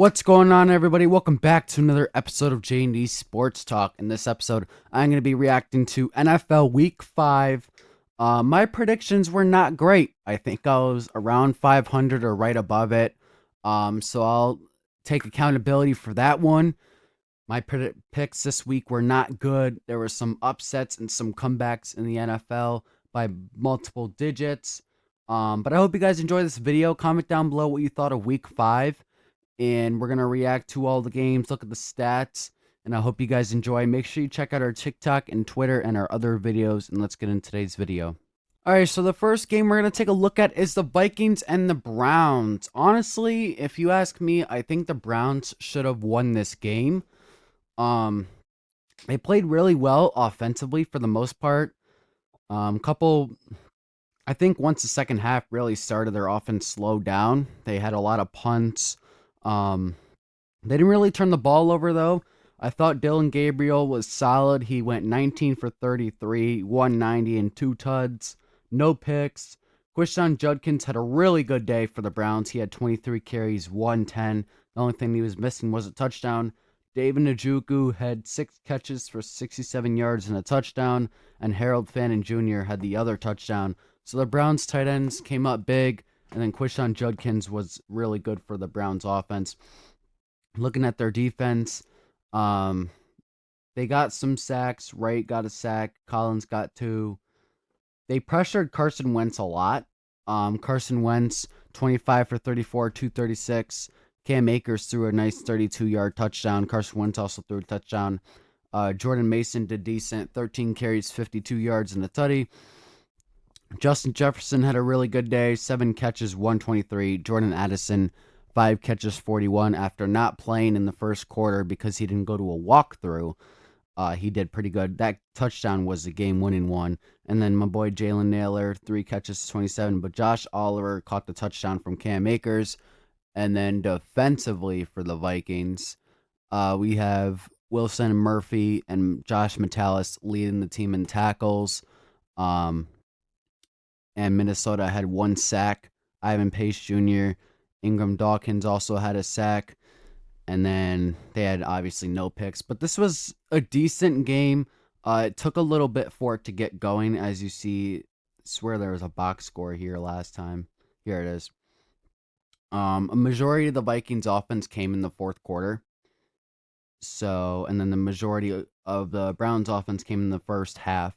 What's going on, everybody? Welcome back to another episode of J&D Sports Talk. In this episode, I'm going to be reacting to NFL Week 5. My predictions were not great. I think I was around 500 or right above it. So I'll take accountability for that one. My picks this week were not good. There were some upsets and some comebacks in the NFL by multiple digits. But I hope you guys enjoy this video. Comment down below what you thought of Week 5. And we're going to react to all the games, look at the stats, and I hope you guys enjoy. Make sure you check out our TikTok and Twitter and our other videos, and let's get into today's video. All right, so the first game we're going to take a look at is the Vikings and the Browns. Honestly, if you ask me, I think the Browns should have won this game. They played really well offensively for the most part. I think once the second half really started, their offense slowed down. They had a lot of punts. They didn't really turn the ball over, though. I thought Dylan Gabriel was solid. He went 19 for 33, 190, and 2 tuds. No picks. Quishon Judkins had a really good day for the Browns. He had 23 carries, 110. The only thing he was missing was a touchdown. David Njoku had 6 catches for 67 yards and a touchdown, and Harold Fannin Jr. had the other touchdown. So the Browns tight ends came up big. And then Quishon Judkins was really good for the Browns offense. Looking at their defense, they got some sacks. Wright got a sack. Collins got 2. They pressured Carson Wentz a lot. Carson Wentz, 25 for 34, 236. Cam Akers threw a nice 32-yard touchdown. Carson Wentz also threw a touchdown. Jordan Mason did decent. 13 carries, 52 yards, and a tutty. Justin Jefferson had a really good day, 7 catches, 123. Jordan Addison, 5 catches, 41. After not playing in the first quarter because he didn't go to a walkthrough, he did pretty good. That touchdown was the game-winning one. And then my boy Jalen Nailor, 3 catches, 27. But Josh Oliver caught the touchdown from Cam Akers. And then defensively for the Vikings, we have Wilson Murphy and Josh Metellus leading the team in tackles. And Minnesota had 1 sack. Ivan Pace Jr., Ingram Dawkins also had a sack. And then they had obviously no picks. But this was a decent game. It took a little bit for it to get going. As you see, I swear there was a box score here last time. Here it is. A majority of the Vikings offense came in the fourth quarter. And then the majority of the Browns offense came in the first half.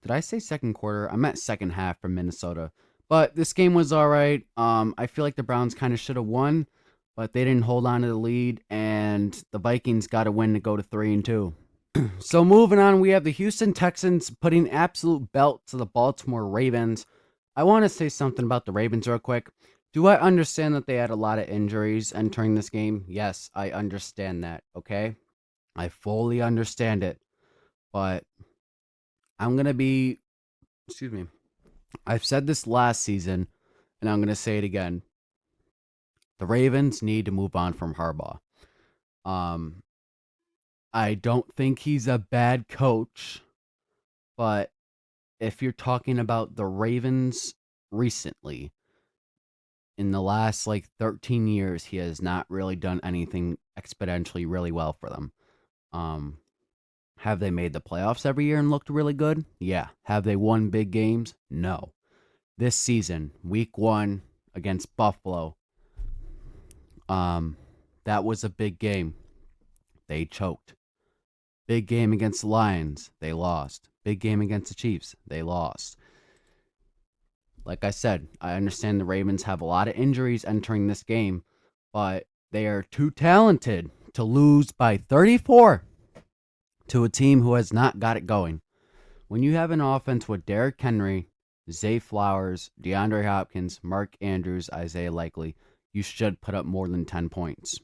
Did I say second quarter? I meant second half for Minnesota. But this game was all right. I feel like the Browns kind of should have won, but they didn't hold on to the lead, and the Vikings got a win to go to 3-2. So moving on, we have the Houston Texans putting absolute belt to the Baltimore Ravens. I want to say something about the Ravens real quick. Do I understand that they had a lot of injuries entering this game? Yes, I understand that, okay? I fully understand it. But I'm going to be, I've said this last season, and I'm going to say it again. The Ravens need to move on from Harbaugh. I don't think he's a bad coach, but if you're talking about the Ravens recently, in the last 13 years, he has not really done anything exponentially really well for them. Have they made the playoffs every year and looked really good? Yeah. Have they won big games? No. This season, week 1 against Buffalo, that was a big game. They choked. Big game against the Lions. They lost. Big game against the Chiefs. They lost. Like I said, I understand the Ravens have a lot of injuries entering this game, but they are too talented to lose by 34 to a team who has not got it going. When you have an offense with Derrick Henry, Zay Flowers, DeAndre Hopkins, Mark Andrews, Isaiah Likely, you should put up more than 10 points.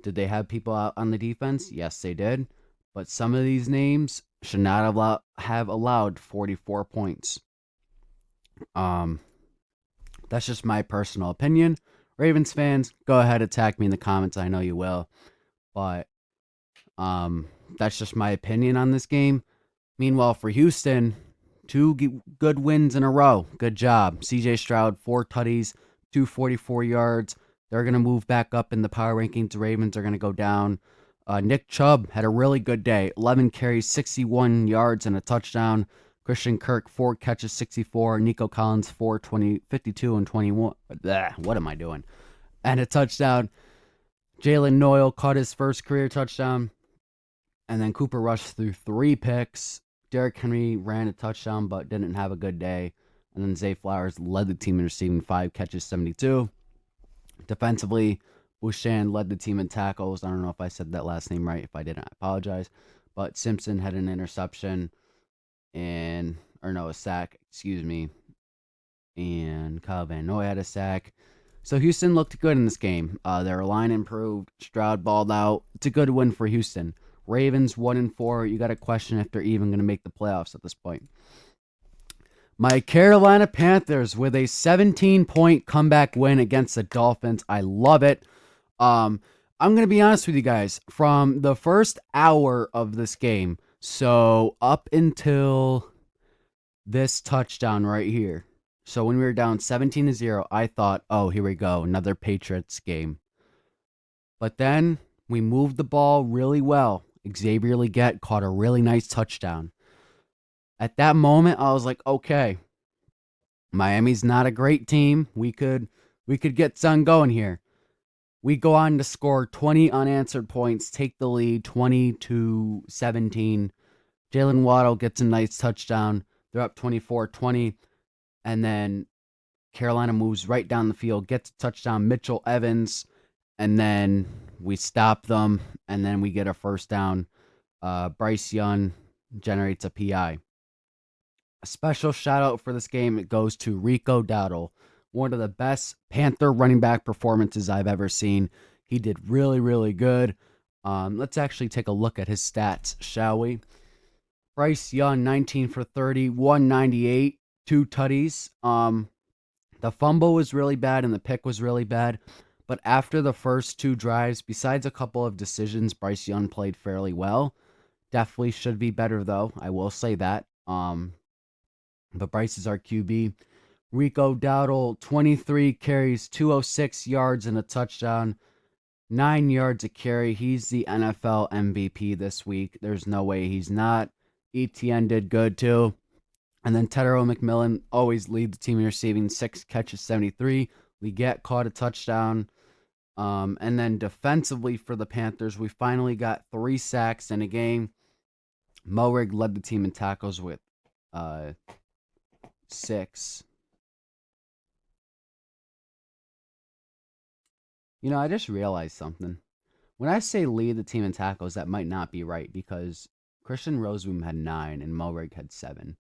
Did they have people out on the defense? Yes, they did. But some of these names should not have allowed 44 points. That's just my personal opinion. Ravens fans, go ahead, attack me in the comments. I know you will. But that's just my opinion on this game. Meanwhile, for Houston, 2 good wins in a row. Good job. CJ Stroud, 4 tutties, 244 yards. They're going to move back up in the power rankings. The Ravens are going to go down. Nick Chubb had a really good day. 11 carries, 61 yards, and a touchdown. Christian Kirk, 4 catches, 64. Nico Collins, 52 and 21. What am I doing? And a touchdown. Jalen Noyle caught his first career touchdown. And then Cooper Rush threw 3 picks. Derrick Henry ran a touchdown but didn't have a good day. And then Zay Flowers led the team in receiving 5 catches, 72. Defensively, Bouchan led the team in tackles. I don't know if I said that last name right. If I didn't, I apologize. But Simpson had an interception a sack, excuse me. And Kyle Van Noy had a sack. So Houston looked good in this game. Their line improved. Stroud balled out. It's a good win for Houston. Ravens 1-4. You got to question if they're even going to make the playoffs at this point. My Carolina Panthers with a 17-point comeback win against the Dolphins. I love it. I'm going to be honest with you guys. From the first hour of this game, so up until this touchdown right here. So when we were down 17-0, I thought, oh, here we go, another Patriots game. But then we moved the ball really well. Xavier Legette caught a really nice touchdown. At that moment, I was like, okay, Miami's not a great team. We could get some going here. We go on to score 20 unanswered points, take the lead 20-17. Jalen Waddle gets a nice touchdown. They're up 24-20. And then Carolina moves right down the field, gets a touchdown. Mitchell Evans. And then we stop them. And then we get a first down. Bryce Young generates a PI. A special shout out for this game, it goes to Rico Dowdle. One of the best Panther running back performances I've ever seen. He did really, really good. Let's actually take a look at his stats, shall we? Bryce Young, 19 for 30, 198, 2 tutties. The fumble was really bad and the pick was really bad. But after the first 2 drives, besides a couple of decisions, Bryce Young played fairly well. Definitely should be better, though. I will say that. But Bryce is our QB. Rico Dowdle, 23 carries, 206 yards and a touchdown, 9 yards a carry. He's the NFL MVP this week. There's no way he's not. ETN did good too. And then Tedero McMillan always leads the team in receiving, 6 catches, 73. Legette caught a touchdown. And then defensively for the Panthers, we finally got 3 sacks in a game. Moehrig led the team in tackles with 6. You know, I just realized something. When I say lead the team in tackles, that might not be right because Christian Rosewoom had 9 and Moehrig had 7.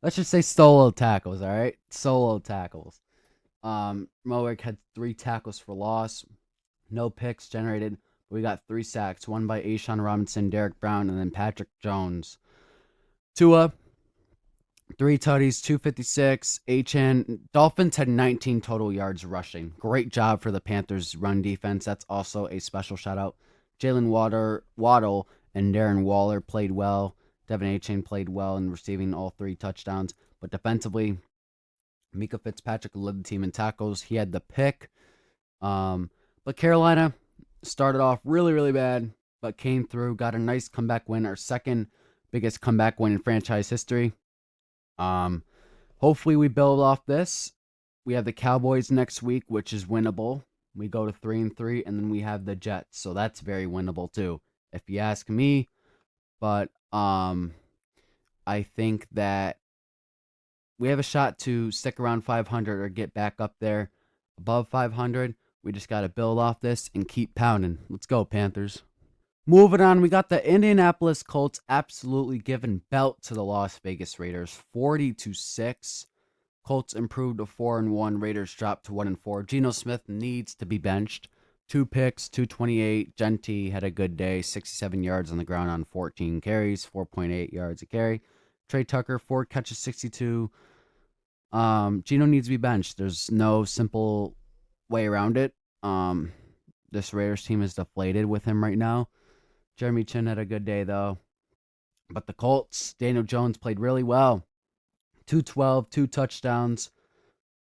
Let's just say solo tackles, all right? Solo tackles. Moehrig had 3 tackles for loss. No picks generated. We got 3 sacks, one by Ashawn Robinson, Derek Brown, and then Patrick Jones. Tua, 3 tutties, 256. Dolphins had 19 total yards rushing. Great job for the Panthers' run defense. That's also a special shout out. Jalen Waddle and Darren Waller played well. Devin Achane played well in receiving all 3 touchdowns. But defensively, Mika Fitzpatrick led the team in tackles. He had the pick. But Carolina started off really, really bad, but came through, got a nice comeback win, our second biggest comeback win in franchise history. Hopefully we build off this. We have the Cowboys next week, which is winnable. We go to 3-3, and then we have the Jets, so that's very winnable too, if you ask me. But I think that we have a shot to stick around 500 or get back up there above 500. We just got to build off this and keep pounding. Let's go, Panthers. Moving on, we got the Indianapolis Colts absolutely giving belt to the Las Vegas Raiders, 40-6. Colts improved to 4-1. Raiders dropped to 1-4. Geno Smith needs to be benched. 2 picks, 228. Gentry had a good day, 67 yards on the ground on 14 carries, 4.8 yards a carry. Trey Tucker, 4 catches, 62. Geno needs to be benched. There's no simple way around it. This Raiders team is deflated with him right now. Jeremy Chin had a good day, though. But the Colts, Daniel Jones played really well. 212, 2 touchdowns.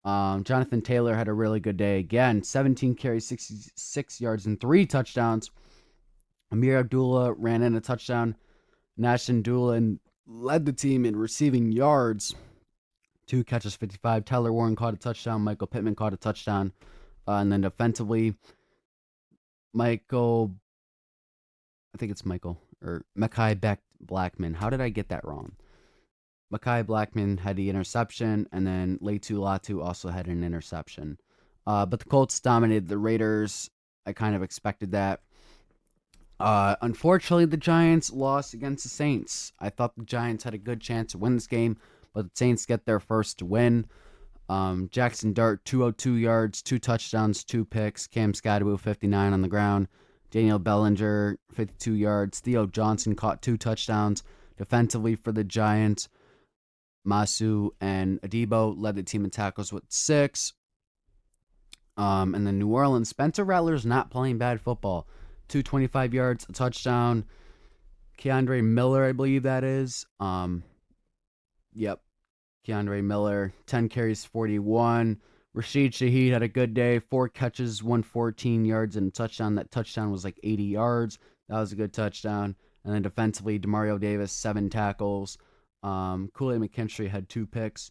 Jonathan Taylor had a really good day again. 17 carries, 66 yards, and 3 touchdowns. Amir Abdullah ran in a touchdown. Nashon Dulin led the team in receiving yards. 2 catches, 55. Tyler Warren caught a touchdown. Michael Pittman caught a touchdown. And then defensively, Michael, I think it's Michael, or Mekhi Blackman. How did I get that wrong? Mekhi Blackman had the interception, and then Laitu Latu also had an interception. But the Colts dominated the Raiders. I kind of expected that. Unfortunately, the Giants lost against the Saints. I thought the Giants had a good chance to win this game, but the Saints get their first to win. Jackson Dart, 202 yards, 2 touchdowns, 2 picks. Cam Skadoo, 59 on the ground. Daniel Bellinger, 52 yards. Theo Johnson caught 2 touchdowns. Defensively for the Giants, Masu and Adebo led the team in tackles with 6. And then New Orleans, Spencer Rattler's not playing bad football. 225 yards, a touchdown. Keandre Miller, I believe that is. Yep. Keandre Miller, 10 carries, 41. Rashid Shaheed had a good day. 4 catches, 114 yards, and a touchdown. That touchdown was like 80 yards. That was a good touchdown. And then defensively, Demario Davis, 7 tackles. Kool-Aid McKinstry had 2 picks.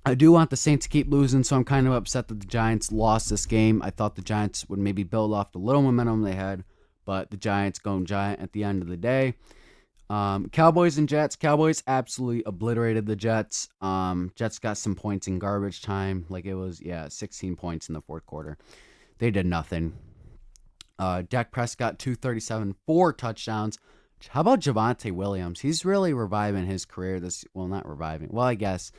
I do want the Saints to keep losing, so I'm kind of upset that the Giants lost this game. I thought the Giants would maybe build off the little momentum they had, but the Giants going giant at the end of the day. Cowboys and Jets. Cowboys absolutely obliterated the Jets. Jets got some points in garbage time. Like it was, 16 points in the fourth quarter. They did nothing. Dak Prescott, 237, 4 touchdowns. How about Javonte Williams? He's really reviving his career. Not reviving. Well, I guess.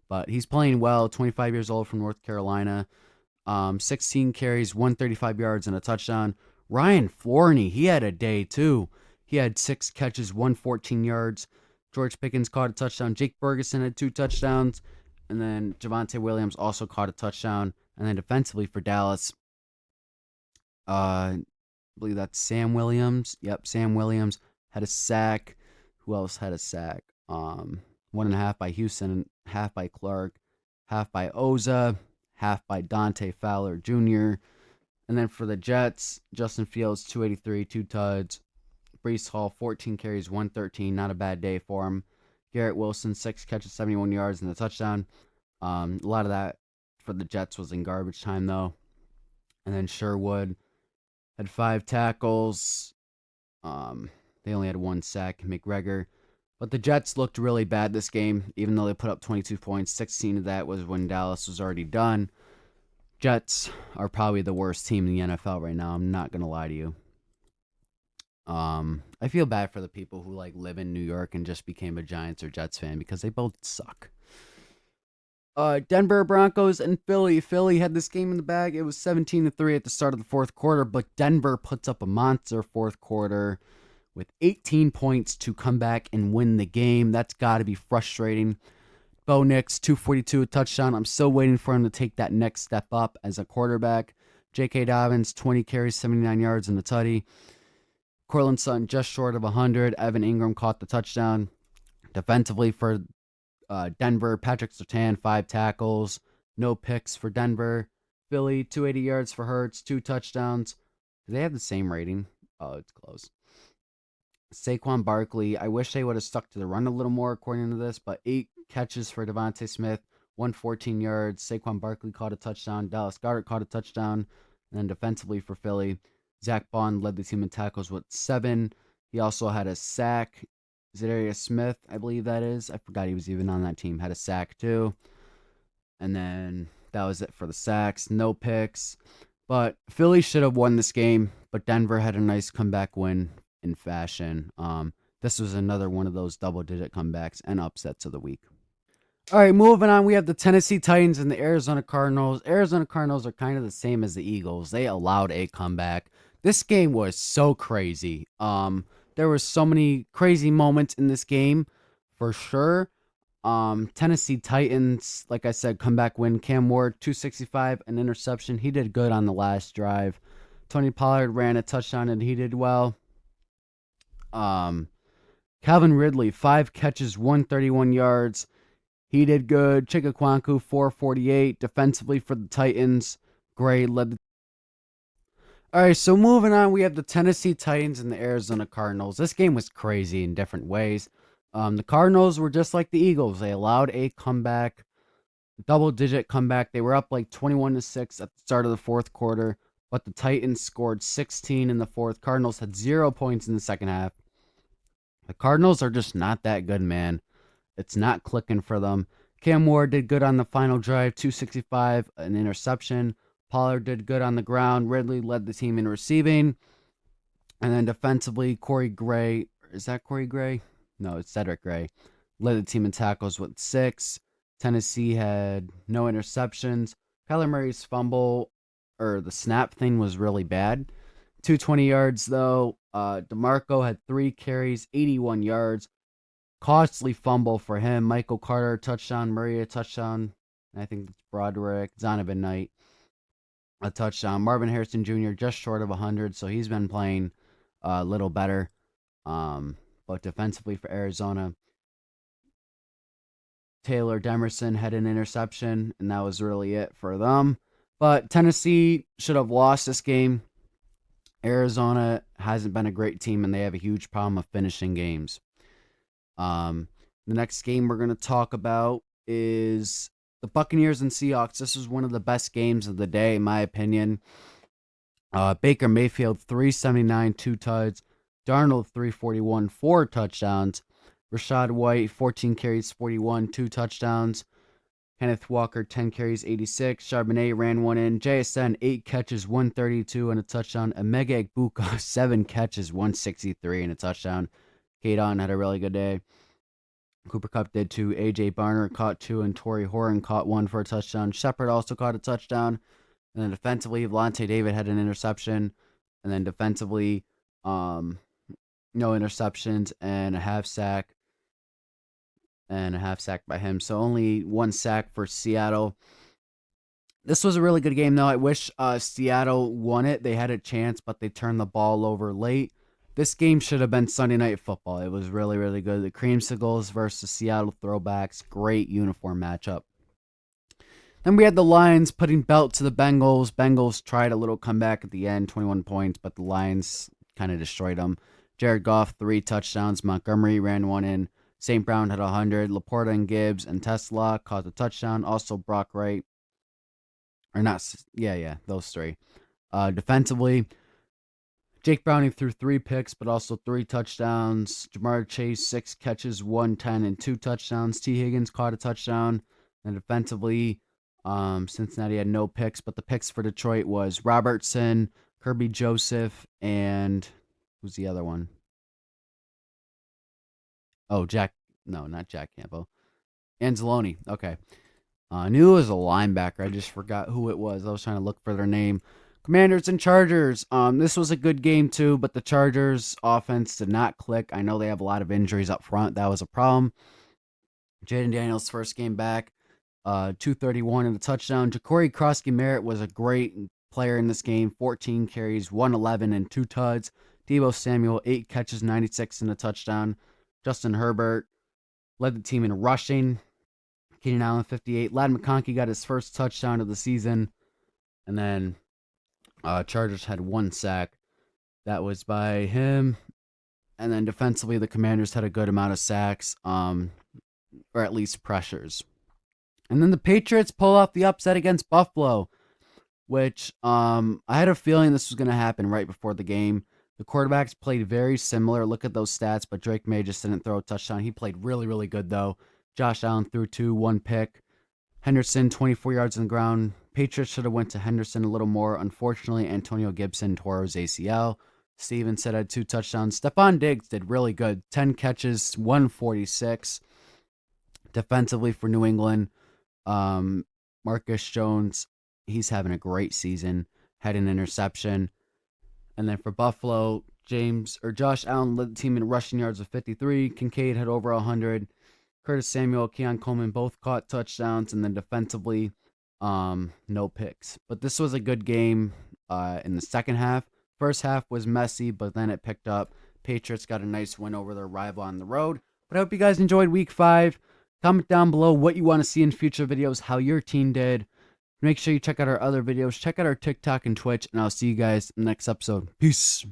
But he's playing well, 25 years old from North Carolina. 16 carries, 135 yards, and a touchdown. Ryan Florney, he had a day too. He had 6 catches, 114 yards. George Pickens caught a touchdown. Jake Ferguson had 2 touchdowns. And then Javonte Williams also caught a touchdown. And then defensively for Dallas, I believe that's Sam Williams. Yep, Sam Williams had a sack. Who else had a sack? 1.5 by Houston, half by Clark, half by Oza, half by Dante Fowler Jr. And then for the Jets, Justin Fields, 283, 2 tuds. Breece Hall, 14 carries, 113. Not a bad day for him. Garrett Wilson, 6 catches, 71 yards, and a touchdown. A lot of that for the Jets was in garbage time, though. And then Sherwood had 5 tackles. They only had 1 sack. McGregor. But the Jets looked really bad this game, even though they put up 22 points. 16 of that was when Dallas was already done. Jets are probably the worst team in the NFL right now. I'm not going to lie to you. I feel bad for the people who live in New York and just became a Giants or Jets fan because they both suck. Denver Broncos and Philly. Philly had this game in the bag. It was 17-3 at the start of the fourth quarter, but Denver puts up a monster fourth quarter with 18 points to come back and win the game. That's got to be frustrating. Bo Nix, 242, a touchdown. I'm still waiting for him to take that next step up as a quarterback. J.K. Dobbins, 20 carries, 79 yards, and a tutty. Courtland Sutton just short of 100. Evan Ingram caught the touchdown. Defensively for Denver, Patrick Surtain, 5 tackles. No picks for Denver. Philly, 280 yards for Hurts, 2 touchdowns. Do they have the same rating? Oh, it's close. Saquon Barkley, I wish they would have stuck to the run a little more according to this, but 8 catches for Devontae Smith, 114 yards. Saquon Barkley caught a touchdown. Dallas Goedert caught a touchdown. And then defensively for Philly, Zach Bond led the team in tackles with 7. He also had a sack. Zadarius Smith, I believe that is. I forgot he was even on that team. Had a sack too. And then that was it for the sacks. No picks. But Philly should have won this game, but Denver had a nice comeback win in fashion. This was another one of those double-digit comebacks and upsets of the week. All right, moving on. We have the Tennessee Titans and the Arizona Cardinals. Arizona Cardinals are kind of the same as the Eagles. They allowed a comeback. This game was so crazy. There were so many crazy moments in this game, for sure. Tennessee Titans, like I said, comeback win. Cam Ward, 265, an interception. He did good on the last drive. Tony Pollard ran a touchdown and he did well. Calvin Ridley, 5 catches, 131 yards. He did good. Chigakwanku, 448. Defensively for the Titans, Gray led the. All right, so moving on, we have the Tennessee Titans and the Arizona Cardinals. This game was crazy in different ways. The Cardinals were just like the Eagles. They allowed a comeback, double-digit comeback. They were up like 21-6 at the start of the fourth quarter, but the Titans scored 16 in the fourth. Cardinals had 0 points in the second half. The Cardinals are just not that good, man. It's not clicking for them. Cam Ward did good on the final drive, 265, an interception. Pollard did good on the ground. Ridley led the team in receiving. And then defensively, Corey Gray. Is that Corey Gray? No, it's Cedric Gray. Led the team in tackles with 6. Tennessee had no interceptions. Kyler Murray's fumble, or the snap thing, was really bad. 220 yards, though. DeMarco had 3 carries, 81 yards. Costly fumble for him. Michael Carter, touchdown. Murray, a touchdown. I think it's Broderick. Zonovan Knight, a touchdown. Marvin Harrison Jr. just short of 100, so he's been playing a little better. But defensively for Arizona, Taylor Demerson had an interception, and that was really it for them. But Tennessee should have lost this game. Arizona hasn't been a great team, and they have a huge problem of finishing games. The next game we're going to talk about is the Buccaneers and Seahawks. This was one of the best games of the day, in my opinion. Baker Mayfield, 379, 2 tuds. Darnold, 341, 4 touchdowns. Rachaad White, 14 carries, 41, 2 touchdowns. Kenneth Walker, 10 carries, 86. Charbonnet ran one in. JSN, 8 catches, 132 and a touchdown. Emeka Egbuka, 7 catches, 163 and a touchdown. Kadon had a really good day. Cooper Kupp did too. A.J. Barner caught 2, and Torrey Horan caught 1 for a touchdown. Shepard also caught a touchdown. And then defensively, Vontae David had an interception. And then defensively, no interceptions and a half sack. And a half sack by him. So only 1 sack for Seattle. This was a really good game, though. I wish Seattle won it. They had a chance, but they turned the ball over late. This game should have been Sunday Night Football. It was really, really good. The Creamsicles versus Seattle Throwbacks. Great uniform matchup. Then we had the Lions putting belt to the Bengals. Bengals tried a little comeback at the end, 21 points, but the Lions kind of destroyed them. Jared Goff, 3 touchdowns. Montgomery ran 1 in. St. Brown had 100. Laporta and Gibbs and Tesla caught a touchdown. Also Brock Wright. Or not. Yeah, those 3. Defensively, Jake Browning threw 3 picks, but also 3 touchdowns. Jamar Chase, 6 catches, 110, and 2 touchdowns. T. Higgins caught a touchdown. And defensively, Cincinnati had no picks, but the picks for Detroit was Robertson, Kirby Joseph, and who's the other one? Oh, not Jack Campbell. Anzalone. Okay. I knew it was a linebacker. I just forgot who it was. I was trying to look for their name. Commanders and Chargers. This was a good game too, but the Chargers offense did not click. I know they have a lot of injuries up front. That was a problem. Jaden Daniels' first game back, 231 and a touchdown. Ja'Cory Krosky-Merritt was a great player in this game. 14 carries, 111 and 2 tuds. Deebo Samuel, 8 catches, 96 and a touchdown. Justin Herbert led the team in rushing. Keenan Allen, 58. Ladd McConkey got his first touchdown of the season. And then Chargers had 1 sack. That was by him. And then defensively, the Commanders had a good amount of sacks, or at least pressures. And then the Patriots pull off the upset against Buffalo, which I had a feeling this was going to happen right before the game. The quarterbacks played very similar. Look at those stats, but Drake May just didn't throw a touchdown. He played really, really good, though. Josh Allen threw 2, 1 pick. Henderson, 24 yards on the ground. Patriots should have went to Henderson a little more. Unfortunately, Antonio Gibson tore his ACL. Stevens said had 2 touchdowns. Stephon Diggs did really good. 10 catches, 146. Defensively for New England, Marcus Jones, he's having a great season. Had an interception. And then for Buffalo, Josh Allen led the team in rushing yards with 53. Kincaid had over 100. Curtis Samuel, Keon Coleman both caught touchdowns. And then defensively, no picks. But this was a good game in the second half. First half was messy, but then it picked up. Patriots got a nice win over their rival on the road. But I hope you guys enjoyed week 5. Comment down below what you want to see in future videos, how your team did. Make sure you check out our other videos. Check out our TikTok and Twitch, and I'll see you guys in the next episode. Peace.